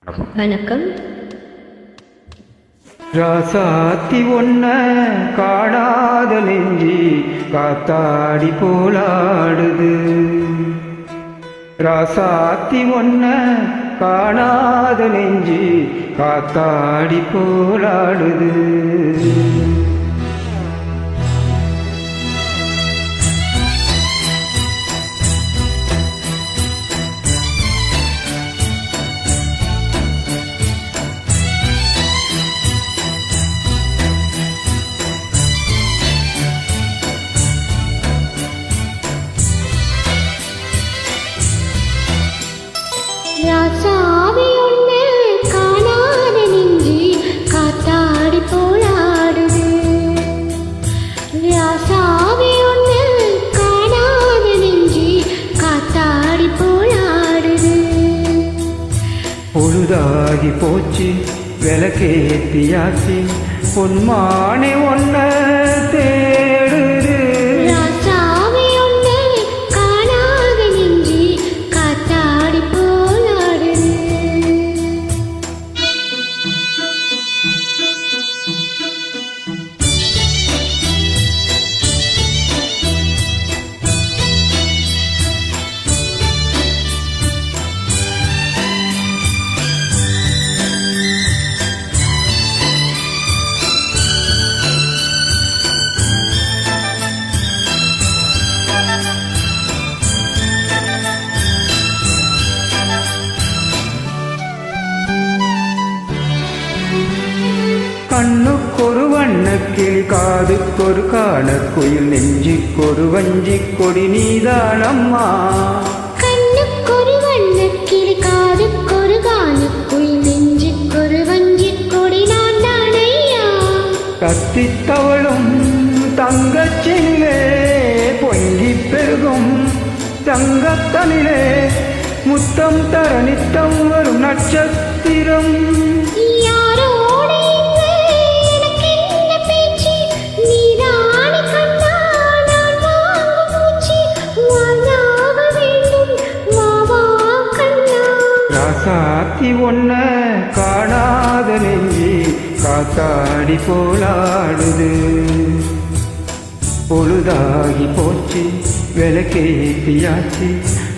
வணக்கம். ராசாத்தி ஒன்ன காணாத நெஞ்சி காத்தாடி போலாடுது. ராசாத்தி ஒன்ன காணாத நெஞ்சி காத்தாடி போலாடுது. ராசாவி ஒண்ணு காணாத நெஞ்சி காத்தாடி போலாடுது. ராசாவி ஒண்ணு காணாத நெஞ்சி காத்தாடி போலாடுது. பொழுதாகி போச்சு விளக்கேத்தியாச்சு பொன்மானே ஒன்ன தேடுது. கண்ணுக்கொரு வண்ணக்கிளி காதுக்கொரு காணக்குயில் நெஞ்சுக்கொரு வஞ்சிக் கொடி நீதானம்மா. கண்ணுக்கொரு வண்ணக்கிளி காதுக்கொரு காணக்குயில் நெஞ்சுக்கொரு வஞ்சிக் கொடி நான் தானையா. கத்தித்தவளும் தங்கச்சிலே பொங்கி பெருகும் தங்கத்தனிலே முத்தம் தர நித்தம் வரும் நட்சத்திரம். ராசாத்தி ஒன்ன காணாத நெஞ்சி காத்தாடி போலாடுது. பொழுதாகி போச்சு விளக்கேத்தியாச்சு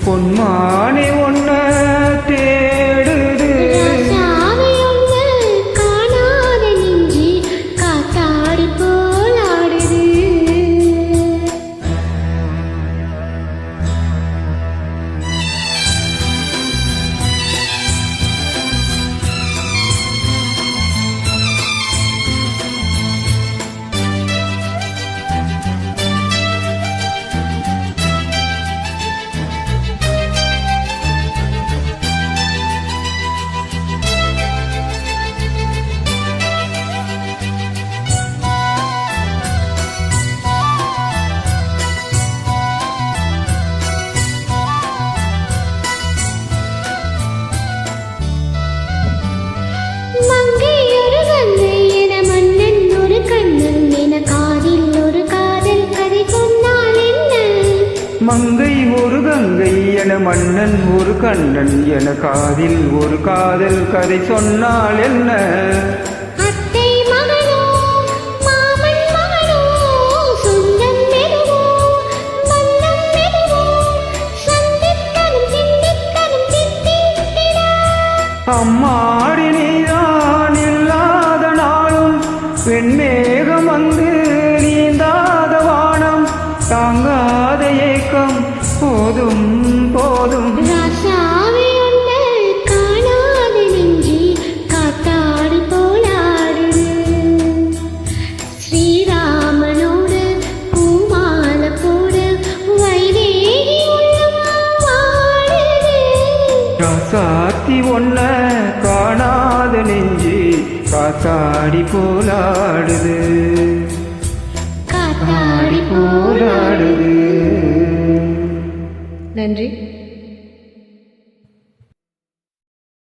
பொன்மானே ஒன்ன தேடுது. மங்கை ஒரு கங்கை என மன்னன் ஒரு கண்ணன் என காதில் ஒரு காதல் கதை சொன்னால் என்ன. அத்தை மகனோ மாமன் மகனோ சொந்தம் மெதுவோ பந்தம் மெதுவோ சந்தித்தனும் சிந்தித்தனும் சித்தித்திட. அம்மாடி நீதான் இல்லாத நாளும் வெண்மேகம் வந்து நீந்தாத வானம் தாங்காத ஏக்கம் போதும் போதும். ராசாவி ஒன்ன காணாத நெஞ்சி காத்தாடி போலாடுது. ஸ்ரீராமனோடு பூமால போட வைதேகி உள்ளம் வாடுது. ராசாத்தி ஒன்ன காணாத நெஞ்சி காத்தாடி போலாடுது. காத்தாடி போலாடுது. நன்றி.